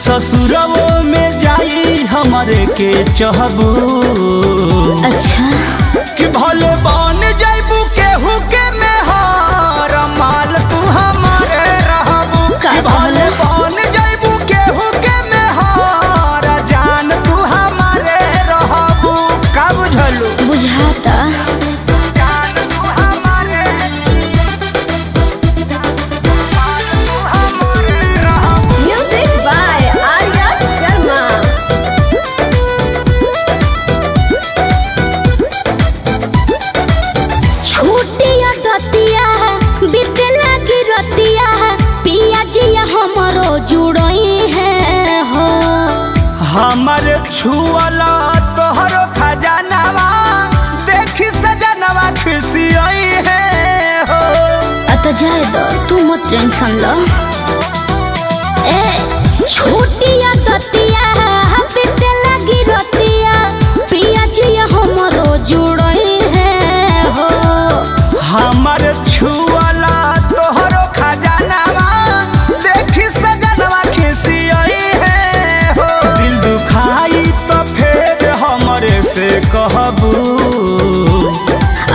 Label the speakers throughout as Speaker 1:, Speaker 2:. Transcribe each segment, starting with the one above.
Speaker 1: ससुरवो में जाई हमारे के चहबू।
Speaker 2: अच्छा
Speaker 1: कि भले बन जाइबू केहू के मेहर माल तू हमारे रहबू। कि भले बन जाइबू केहू के मेहर जान तू हमारे रहबू। का बुझलू?
Speaker 2: बुझाता। Music by Arya Sharma. छूटिया दतिया बितला की रतिया पिया जिया हमरो जुड़ई है हो।
Speaker 1: हमारे छुअला तोहरो खजानावा देखी सजनवा खुशियाई है हो।
Speaker 2: अत जाए दो तू मत टेंशन लो। ए छूटिया दतिया बितला की रतिया पिया जिया हमरो जुड़ई है हो।
Speaker 1: हमारे छुअला तोहरो खजानावा देखी सजनवा खुशियाई है हो। दिल दुखाई तो फिर हमरे से कहबू।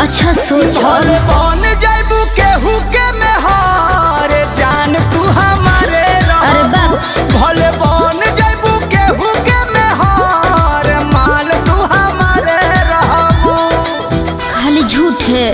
Speaker 2: अच्छा सोच।
Speaker 1: भले बन जाइबू केहू के मेहर जान तू हमारे
Speaker 2: अरे
Speaker 1: रहबू।
Speaker 2: बाप
Speaker 1: भले बन जाइबू केहू के मेहर माल तू हमारे रहबू।
Speaker 2: खाली झूठ है।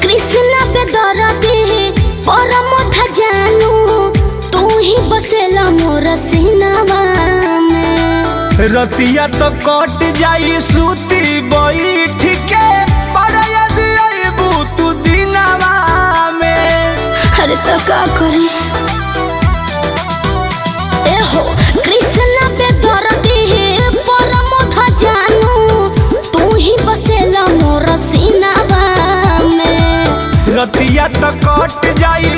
Speaker 2: कृष्णा पे दरदी परम जानू तू ही बसेला मोर सीनावा में।
Speaker 1: रतिया तो कट जाई सूती बैठ के पर यदि अइबू तू दिनवा में।
Speaker 2: अरे तो का करे। ए हो कृष्णा पे दरदी परम जानू तू ही बसेला मोर सीनावा में।
Speaker 1: रतिया तो कट जाई